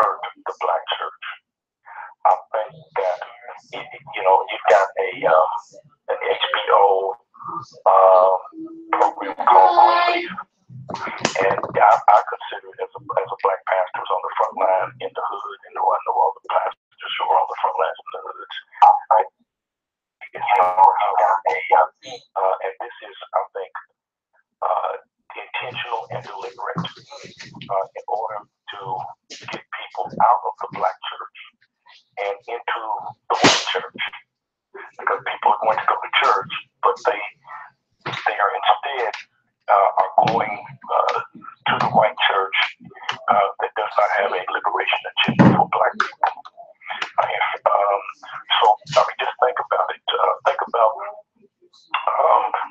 hurt the black church. I think that you've got an HBO program called Greenleaf, and I consider it as a black pastor who's on the front line in the hood, and I know all the pastors who are on the front lines in the hoods. And this is, I think, intentional and deliberate in order to get people out of the black church and into the white church, because people are going to go to church, but they are instead are going to the white church that does not have a liberation agenda for black people. So I mean, just think about it. Think about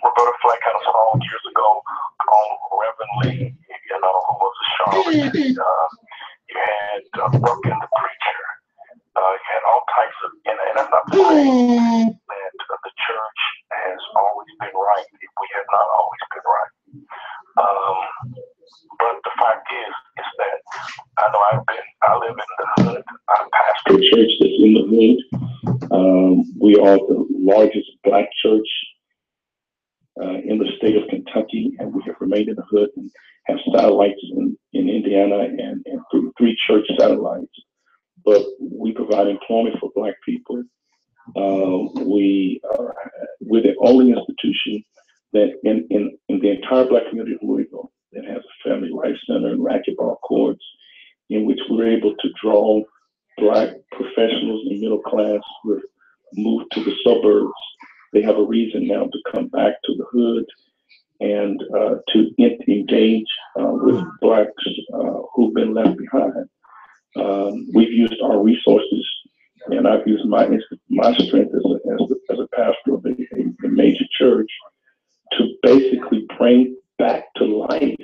Roberta Flack had a song years ago called Reverend Lee, who was a charlatan. You had Work in the Preacher. You had all types of, and that's not to say that the church has always been right. We have not always been right. But the fact is that I know I live in the hood. I pastor a church that's in the hood. We are the largest black church in the state of Kentucky, and we have remained in the hood and have satellites in Indiana and three church satellites. But we provide employment for black people. We're the only institution that in the entire black community of Louisville that has a family life center and racquetball courts, in which we're able to draw black professionals and middle class who have moved to the suburbs. They have a reason now to come back to the hood and to engage with blacks who've been left behind. We've used our resources, and I've used my strength as a pastor of a major church to basically bring back to life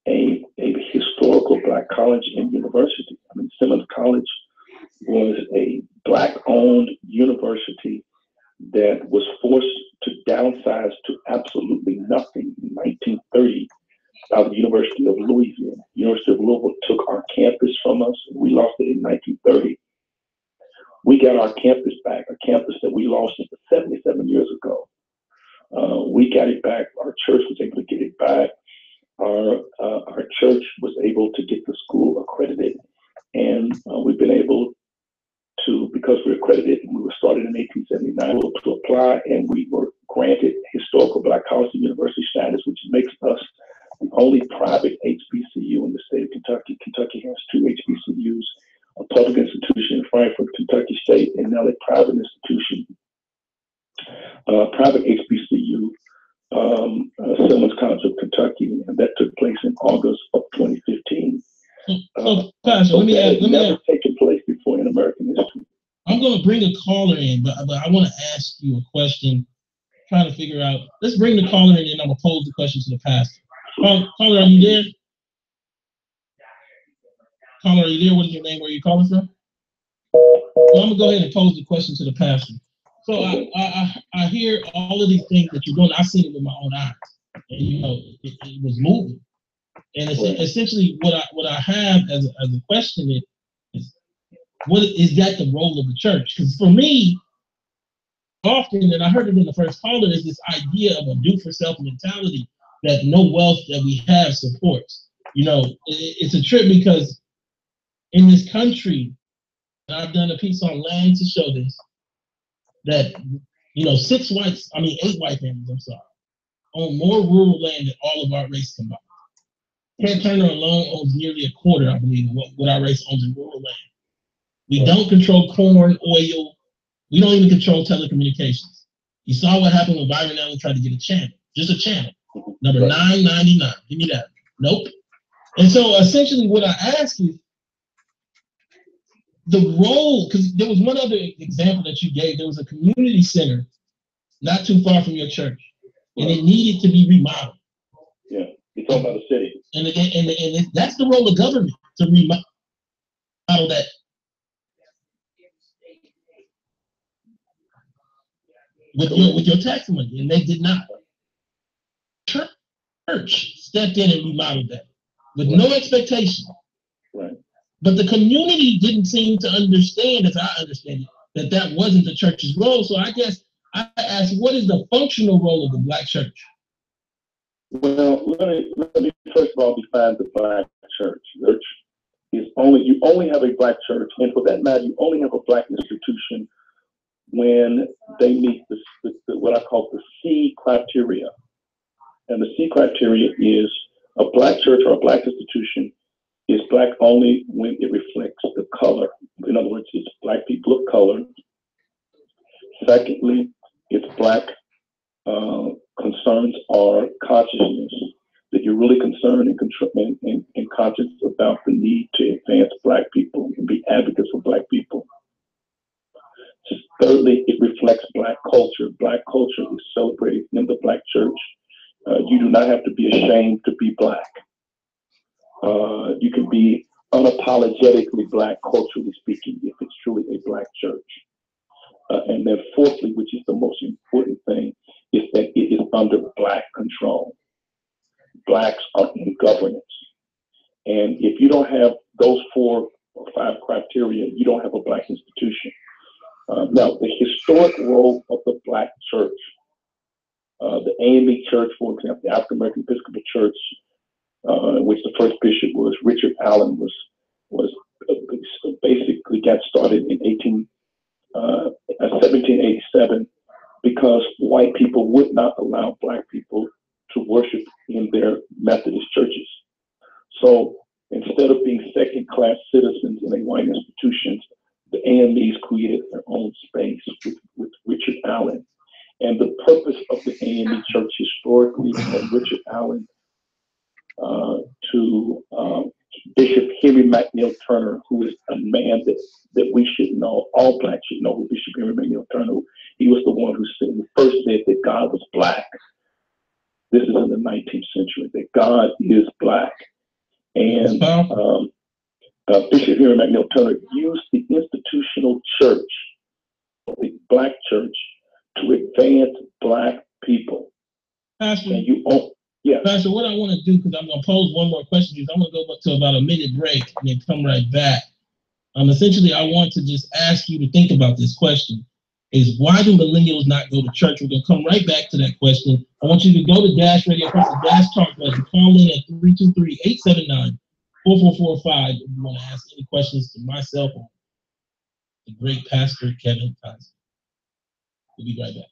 a historical black college and university. I mean, Simmons College was a black-owned university that was forced to downsize to absolutely nothing in 1930 by the University of Louisville. University of Louisville took our campus from us. We lost it in 1930. We got our campus back, a campus that we lost 77 years ago. We got it back. Our church was able to get it back. Our church was able to get the school accredited, and we've been able to, because we're accredited, and we were started in 1879, to apply, and we were granted historical black college and university status, which makes us the only private HBCU in the state of Kentucky. Kentucky has two HBCUs, a public institution in Frankfort, Kentucky State, and now a private institution, private HBCU, Simmons College of Kentucky, and that took place in August of 2015. Pastor, let me ask, taken place before in American history. I'm going to bring a caller in, but I want to ask you a question, trying to figure out. Let's bring the caller in, and I'm going to pose the question to the pastor. Caller, are you there? Caller, are you there? What is your name? Where are you calling from? Well, I'm going to go ahead and pose the question to the pastor. So I hear all of these things that you're doing. I've seen it with my own eyes, and it was moving. And it's essentially what I have as a question is what is that the role of the church? Because for me, often, and I heard it in the first caller, is this idea of a do for self mentality that no wealth that we have supports. It's a trip, because in this country, and I've done a piece on land to show this, that 8 white families, own more rural land than all of our race combined. Ted Turner alone owns nearly a quarter, I believe, of what our race owns in rural land. We don't control corn, oil. We don't even control telecommunications. You saw what happened when Byron Allen tried to get a channel, just a channel, number 999. Give me that. Nope. And so essentially what I ask is the role, because there was one other example that you gave. There was a community center not too far from your church, and it needed to be remodeled. Yeah, you're talking about the city. And that's the role of government, to remodel that. With your tax money, and they did not. Church stepped in and remodeled that with no expectation. Right. But the community didn't seem to understand, as I understand it, that that wasn't the church's role. So I guess I asked, what is the functional role of the Black church? Well, let me first of all define the Black church. Church is you only have a Black church, and for that matter, you only have a Black institution when they meet what I call the C criteria. And the C criteria is a Black church or a Black institution is Black only when it reflects the color. In other words, it's Black people of color. Secondly, it's Black concerns or consciousness, that you're really concerned and conscious about the need to advance Black people and be advocates for Black people. Thirdly, it reflects Black culture. Black culture is celebrated in the Black church. You do not have to be ashamed to be Black. You can be unapologetically Black, culturally speaking, if it's truly a Black church. And then fourthly, which is the most important thing, is that it is under Black control. Blacks are in governance. And if you don't have those 4 or 5 criteria, you don't have a Black institution. Now, the historic role of the Black church, the AME Church, for example, the African American Episcopal Church, which the first bishop was Richard Allen, was basically got started in 1787 because white people would not allow Black people to worship in their Methodist churches. So instead of being second-class citizens in a white institution, the AMEs created their own space with Richard Allen. And the purpose of the AME Church historically from Richard Allen to Bishop Henry McNeil Turner, who is a man that we should know, all Blacks should know who Bishop Henry McNeil Turner. He was the one who first said that God was Black. This is in the 19th century, that God is Black. And Bishop Henry McNeil Turner used the institutional church, the Black church, to advance Black people. Pastor, yeah. Pastor, what I want to do, because I'm going to pose one more question, is I'm going to go to about a minute break and then come right back. Essentially, I want to just ask you to think about this question, is why do millennials not go to church? We're going to come right back to that question. I want you to go to Dash Radio, press the Dash Talk button, call in at 323-879-4445 if you want to ask any questions to myself or the great Pastor Kevin Cosby. We'll be right back.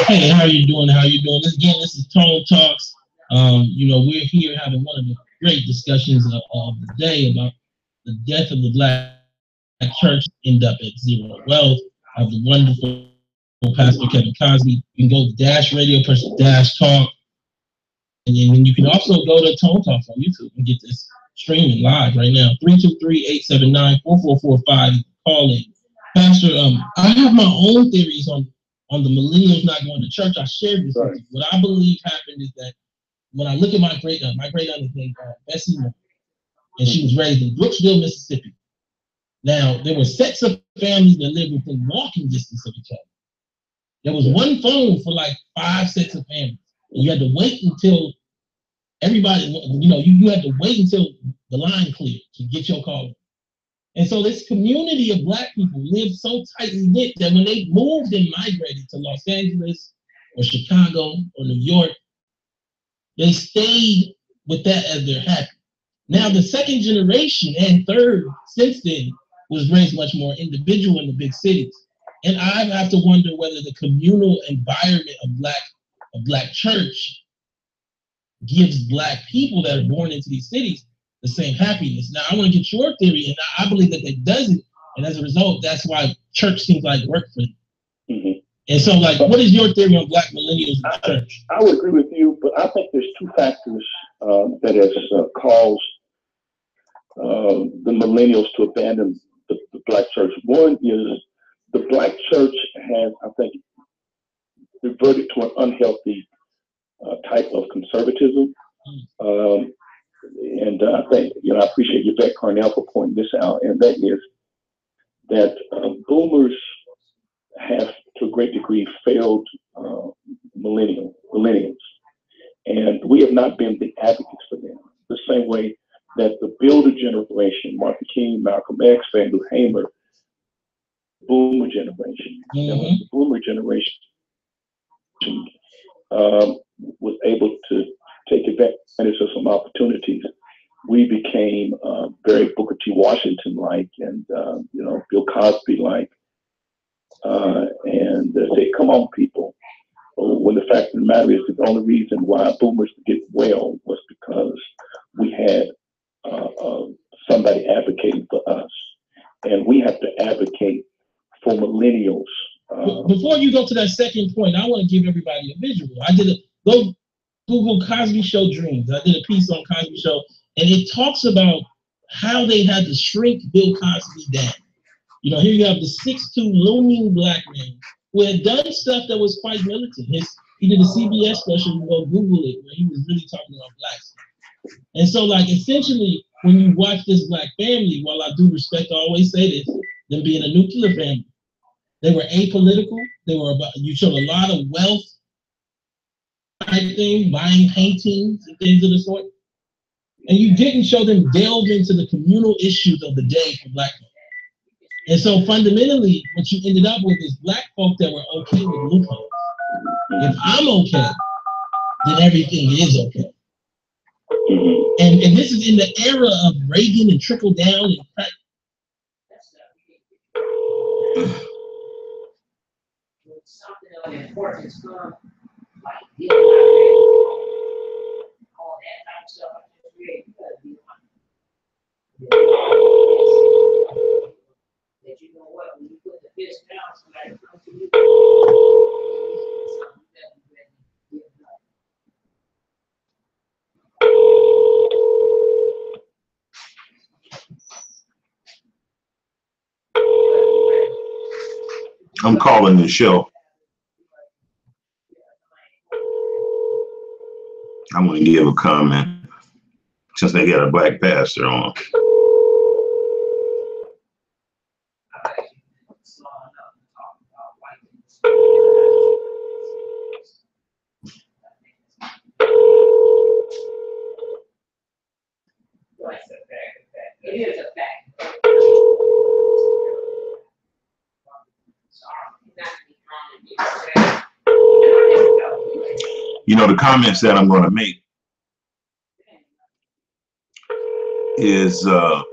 Hey, how you doing? How you doing? This is Tone Talks. We're here having one of the great discussions of the day about the death of the Black church. End up at zero wealth. I have the wonderful Pastor Kevin Cosby. You can go to Dash Radio, press Dash Talk, and then you can also go to Tone Talks on YouTube and get this streaming live right now. 323-879-4445. Call in. Pastor, I have my own theories on the millennials not going to church. I shared this with you. What I believe happened is that when I look at my great aunt is named Bessie Moore, and she was raised in Brooksville, Mississippi. Now, there were sets of families that lived within walking distance of each other. There was one phone for like 5 sets of families. And you had to wait until everybody, you had to wait until the line cleared to get your call. And so this community of Black people lived so tightly knit that when they moved and migrated to Los Angeles or Chicago or New York. They stayed with that as their happy. Now the second generation and third since then was raised much more individual in the big cities. And I have to wonder whether the communal environment of black church gives black people that are born into these cities the same happiness. Now I want to get your theory, and I believe that it doesn't. And as a result, that's why church seems like work for them. Mm-hmm. And so, like, what is your theory on black millennials in the church? I would agree with you, but I think there's two factors that has caused the millennials to abandon the black church. One is the black church has, I think, reverted to an unhealthy type of conservatism. And I think, I appreciate Yvette Carnell for pointing this out, and that is that boomers have, to a great degree, failed millennials. And we have not been the advocates for them. The same way that the builder generation, Martin King, Malcolm X, Van Hamer, boomer generation, the boomer generation was able to take advantage of some opportunities. We became very Booker T. Washington-like and, Bill Cosby-like. And say, come on, people. When the fact of the matter is, the only reason why boomers did well was because we had somebody advocating for us. And we have to advocate for millennials. Before you go to that second point, I want to give everybody a visual. Go Google Cosby Show Dreams. I did a piece on Cosby Show, and it talks about how they had to shrink Bill Cosby down. Here you have the 6'2" looming black man who had done stuff that was quite militant. He did a CBS special, you go Google it, where he was really talking about blacks. And so, essentially, when you watch this black family, while I do respect, I always say this, them being a nuclear family, they were apolitical. You showed a lot of wealth type thing, buying paintings and things of the sort. And you didn't show them delve into the communal issues of the day for black people. And so fundamentally, what you ended up with is black folk that were okay with loopholes. If I'm okay, then everything is okay. And this is in the era of Reagan and trickle down and something of importance come like all that type of stuff. That you know what, when you put the fist down, somebody comes to you. I'm calling the show. I'm going to give a comment since they got a black pastor on. It is a fact. The comments that I'm going to make is the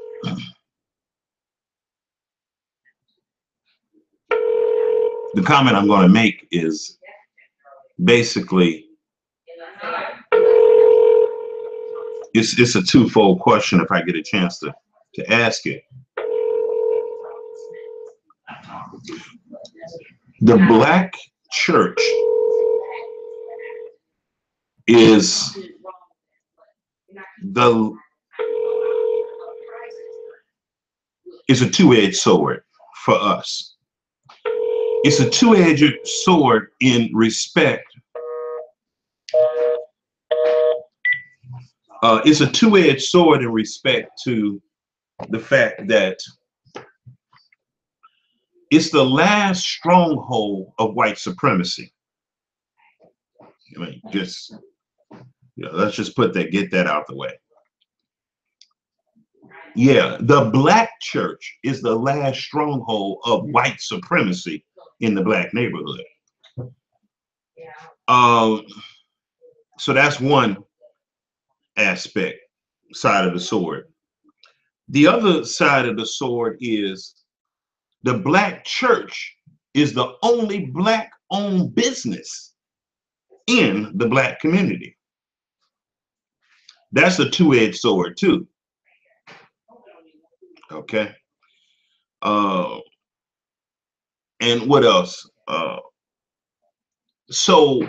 comment I'm going to make is basically it's a twofold question if I get a chance to ask it. The black church is it's a two-edged sword for us. It's a two-edged sword in respect. It's a two-edged sword in respect to the fact that it's the last stronghold of white supremacy. I mean, let's just get that out the way. Yeah, the black church is the last stronghold of white supremacy in the black neighborhood. So that's one aspect, side of the sword. The other side of the sword is the Black church is the only Black-owned business in the Black community. That's a two-edged sword too. Okay. And what else? So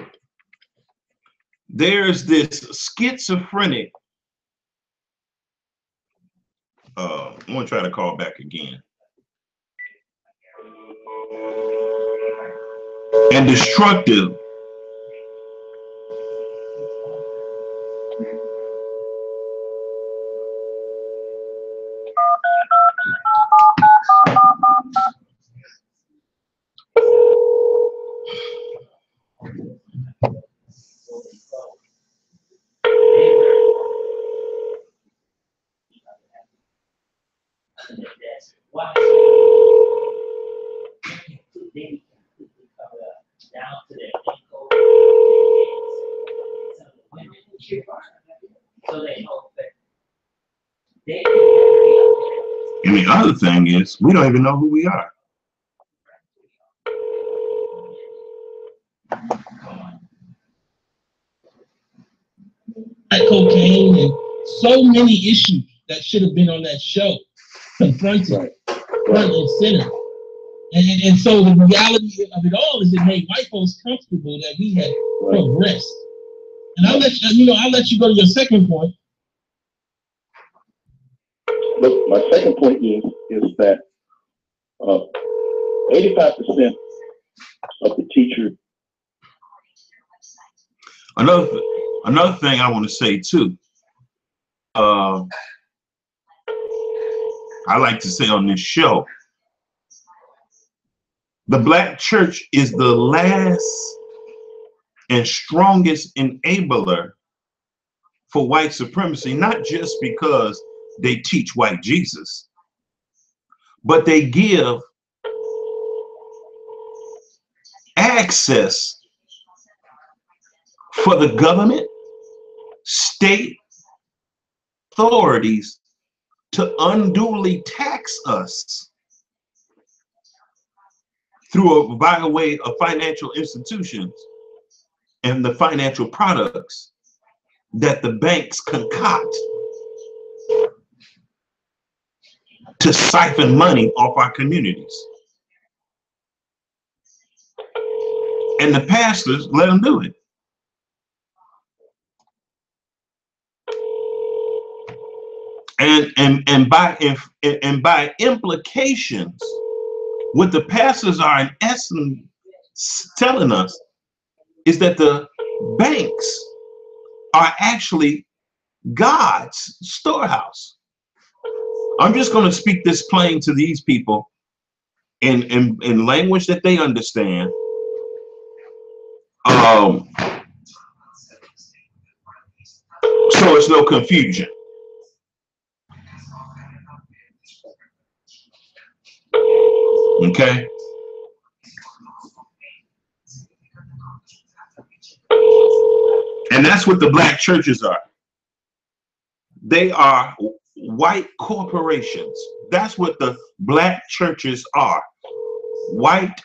there's this schizophrenic. I'm gonna try to call back again. And destructive and the other thing is we don't even know who we are. Cocaine and so many issues that should have been on that show confronted front and center. And so the reality of it all is it made white folks comfortable that we had progressed. And I'll let you go to your second point. Look, my second point is that 85% of the teacher. Another thing I want to say too. I like to say on this show, the Black church is the last and strongest enabler for white supremacy, not just because they teach white Jesus, but they give access for the government, state authorities to unduly tax us by way of financial institutions and the financial products that the banks concoct to siphon money off our communities. And the pastors let them do it. And by implications, what the pastors are in essence telling us is that the banks are actually God's storehouse. I'm just going to speak this plain to these people in language that they understand. So it's no confusion. Okay. And that's what the Black churches are. They are white corporations. That's what the Black churches are. White.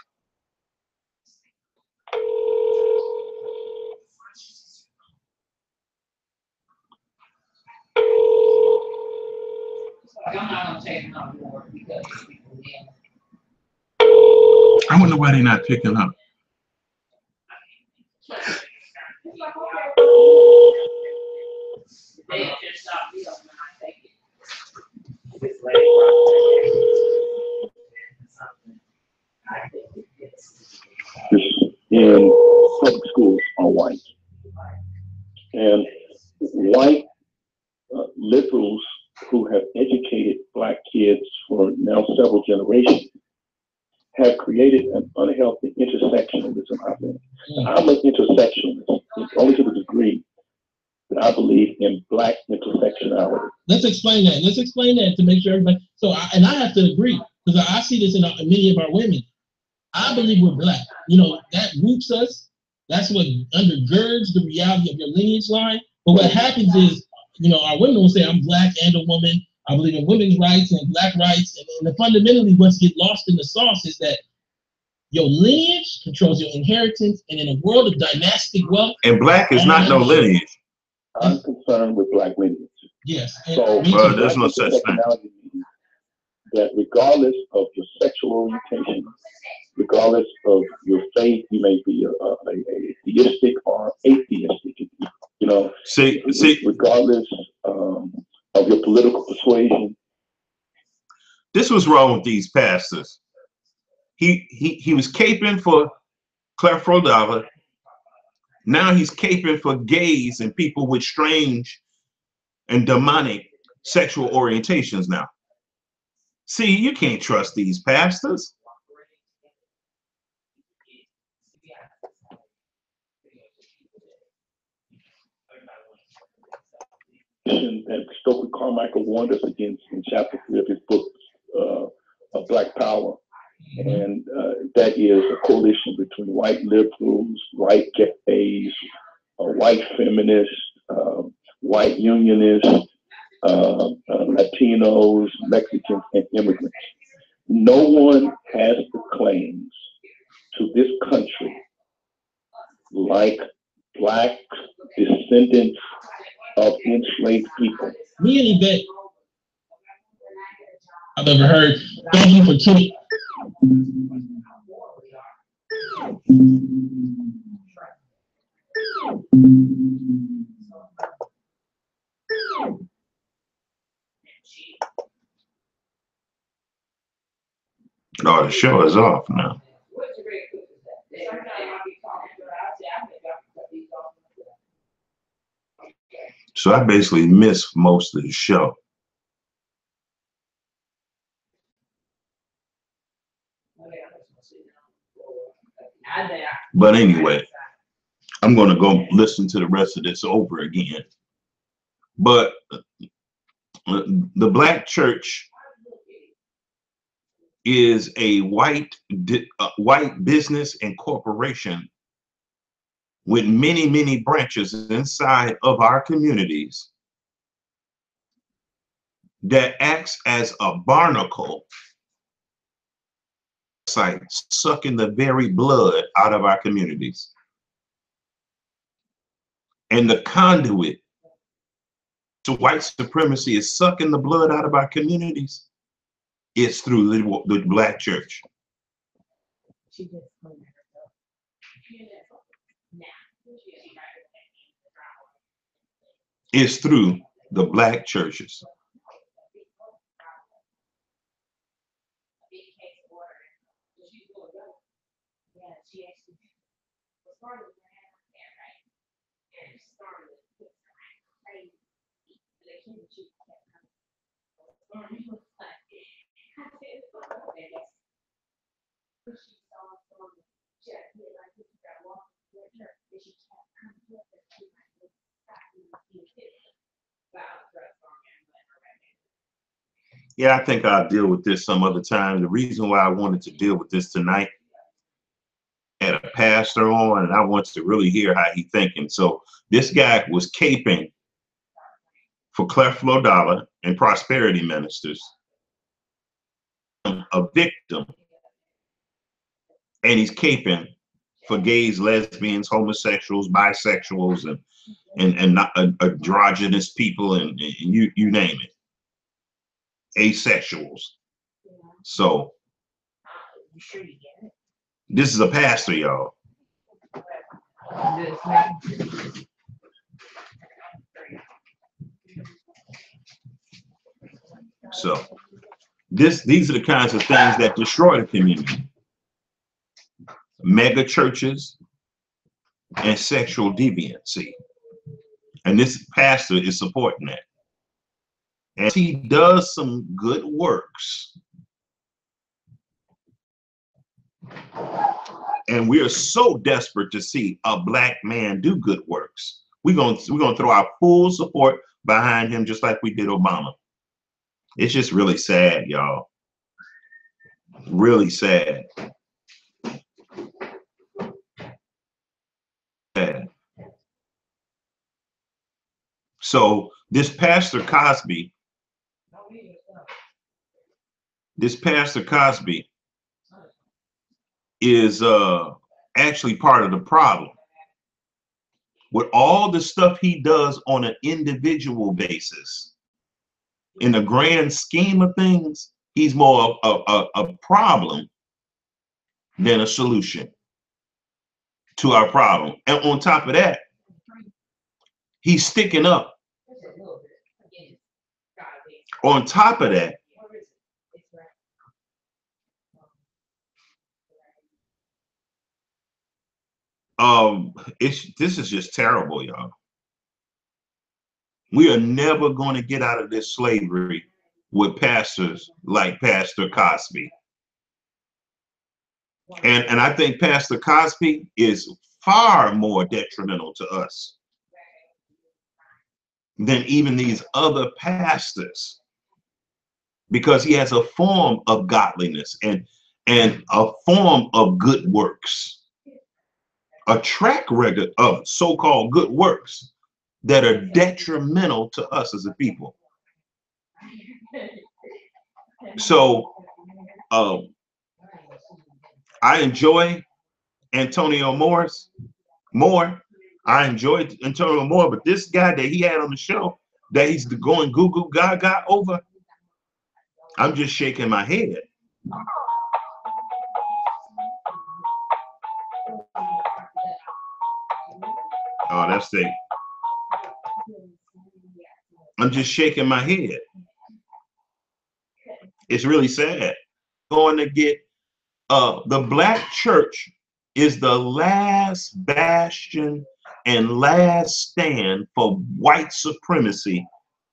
I wonder why they're not picking up. In public schools are white. And white liberals who have educated Black kids for now several generations have created an unhealthy intersectionalism, I think. I'm an intersectionalist, only to the degree that I believe in Black intersectionality. Let's explain that. Let's explain that to make sure everybody. So, I have to agree, because I see this in many of our women. I believe we're Black. You know, that roots us. That's what undergirds the reality of your lineage line. But what happens is, our women will say, I'm black and a woman. I believe in women's rights and black rights. And fundamentally, what's get lost in the sauce is that your lineage controls your inheritance. And in a world of dynastic wealth. And black is not no lineage. I'm concerned with black lineage. Yes. So there's no such thing. That regardless of your sexual orientation, regardless of your faith, you may be a theistic or atheistic. Regardless of your political persuasion. This was wrong with these pastors. He was caping for Creflo Dollar. Now he's caping for gays and people with strange and demonic sexual orientations now. See, you can't trust these pastors. That Stokely Carmichael warned us against in chapter 3 of his book, of Black Power. And that is a coalition between white liberals, white gays, white feminists, white unionists, Latinos, Mexicans, and immigrants. No one has the claims to this country like black descendants of enslaved people. Me and Yvette, I've ever heard. Thank you for tuning. Oh, the show is off now. So I basically missed most of the show. But anyway, I'm going to go listen to the rest of this over again. But the black church is a white business and corporation with many, many branches inside of our communities that acts as a barnacle site, sucking the very blood out of our communities. And the conduit to white supremacy is sucking the blood out of our communities. It's through the black church. It's through the black churches. Yeah, I think I'll deal with this some other time. The reason why I wanted to deal with this tonight, had a pastor on, and I want to really hear how he's thinking. So this guy was caping for Creflo Dollar and prosperity ministers, a victim, and he's caping for gays, lesbians, homosexuals, bisexuals, and not androgynous people, and you name it, asexuals. So this is a pastor, y'all. So these are the kinds of things that destroy the community. Mega churches and sexual deviancy. And this pastor is supporting that. And he does some good works. And we are so desperate to see a black man do good works. We're gonna throw our full support behind him, just like we did Obama. It's just really sad, y'all. Really sad. sad. So this Pastor Cosby is actually part of the problem. With all the stuff he does on an individual basis, in the grand scheme of things, he's more a problem than a solution to our problem. And on top of that, he's sticking up. On top of that, this is just terrible, y'all. We are never going to get out of this slavery with pastors like Pastor Cosby. And I think Pastor Cosby is far more detrimental to us than even these other pastors, because he has a form of godliness and a form of good works, a track record of so-called good works that are detrimental to us as a people. So I enjoy Antonio more. I enjoyed Antonio Moore, but this guy that he had on the show that he's going goo goo gaga over, I'm just shaking my head. Oh, that's the. I'm just shaking my head. It's really sad. Going to get the black church is the last bastion and last stand for white supremacy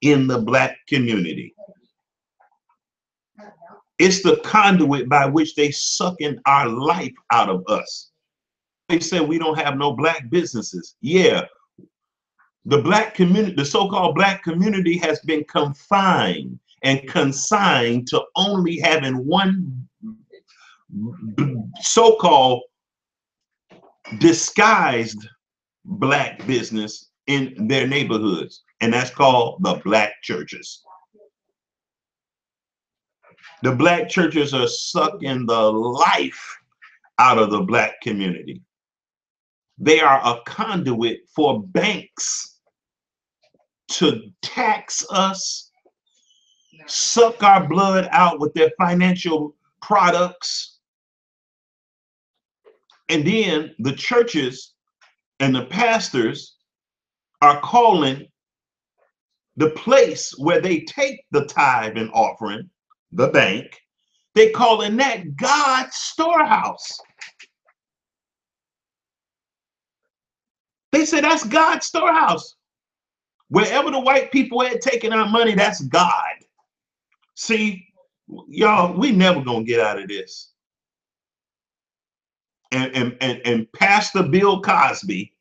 in the black community. It's the conduit by which they sucking our life out of us. They say we don't have no black businesses. Yeah, the black community, the so-called black community, has been confined and consigned to only having one so-called disguised black business in their neighborhoods, and that's called the black churches. The black churches are sucking the life out of the black community. They are a conduit for banks to tax us, suck our blood out with their financial products. And then the churches and the pastors are calling the place where they take the tithe and offering, the bank, they calling that God's storehouse. They say that's God's storehouse. Wherever the white people had taken our money, that's God. See, y'all, we never gonna get out of this. And Pastor Bill Cosby,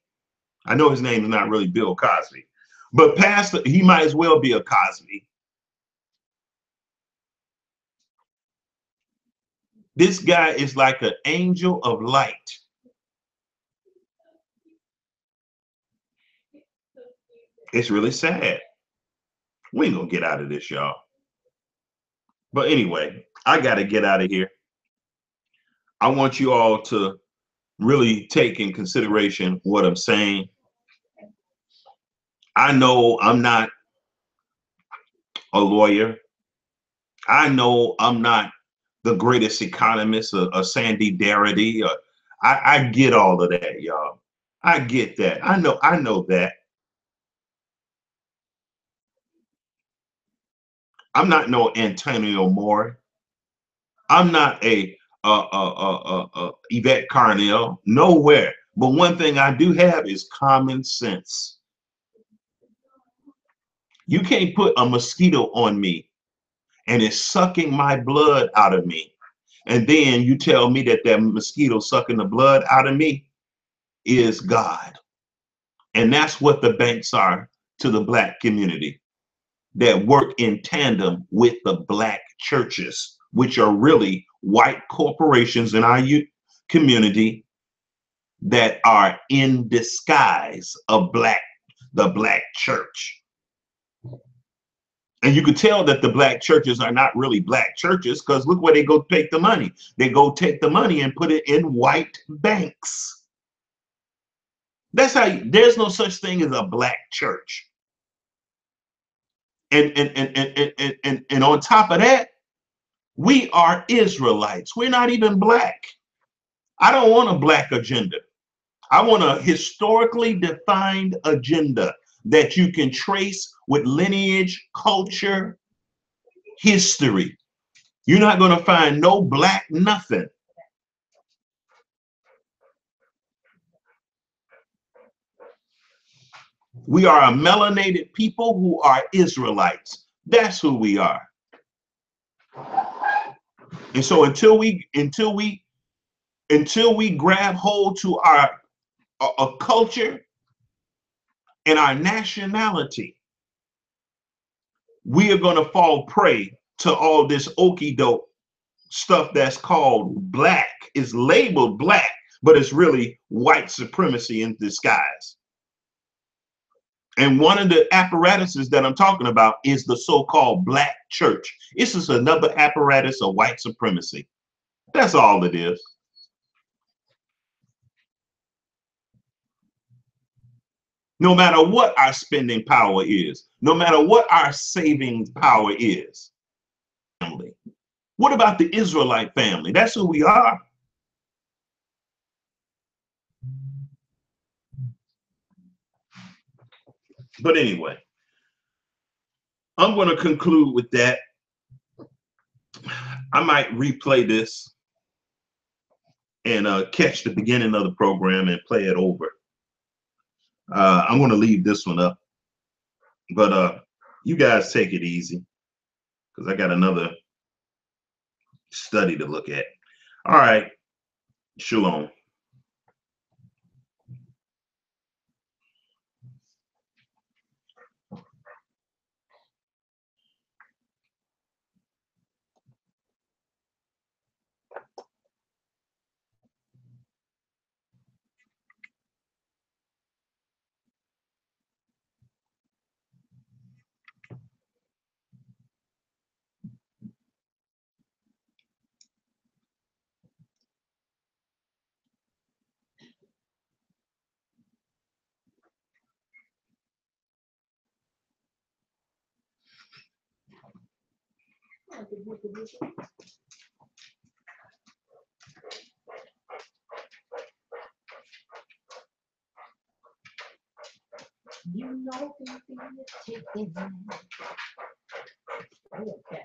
I know his name is not really Bill Cosby, but Pastor, he might as well be a Cosby. This guy is like an angel of light. It's really sad. We ain't gonna get out of this, y'all. But anyway, I gotta get out of here. I want you all to really take in consideration what I'm saying. I know I'm not a lawyer. I know I'm not the greatest economist, a Sandy Darity. I get all of that, y'all. I get that. I know that. I'm not no Antonio Moore. I'm not a Yvette Carnell. Nowhere. But one thing I do have is common sense. You can't put a mosquito on me and it's sucking my blood out of me, and then you tell me that that mosquito sucking the blood out of me is God. And that's what the banks are to the black community, that work in tandem with the black churches, which are really white corporations in our community that are in disguise of the black church. And you could tell that the black churches are not really black churches, because look where they go take the money. They go take the money and put it in white banks. That's how there's no such thing as a black church. And on top of that, we are Israelites. We're not even black. I don't want a black agenda. I want a historically defined agenda that you can trace with lineage, culture, history. You're not going to find no black nothing. We are a melanated people who are Israelites. That's who we are. And so until we grab hold to our a culture and our nationality, we are going to fall prey to all this okie doke stuff that's called black. Is labeled black, but it's really white supremacy in disguise. And one of the apparatuses that I'm talking about is the so-called black church. This is another apparatus of white supremacy. That's all it is. No matter what our spending power is, no matter what our saving power is. What about the Israelite family? That's who we are. But anyway, I'm going to conclude with that. I might replay this and catch the beginning of the program and play it over. I'm going to leave this one up, but you guys take it easy because I got another study to look at. All right, shalom. You know the chicken. Okay.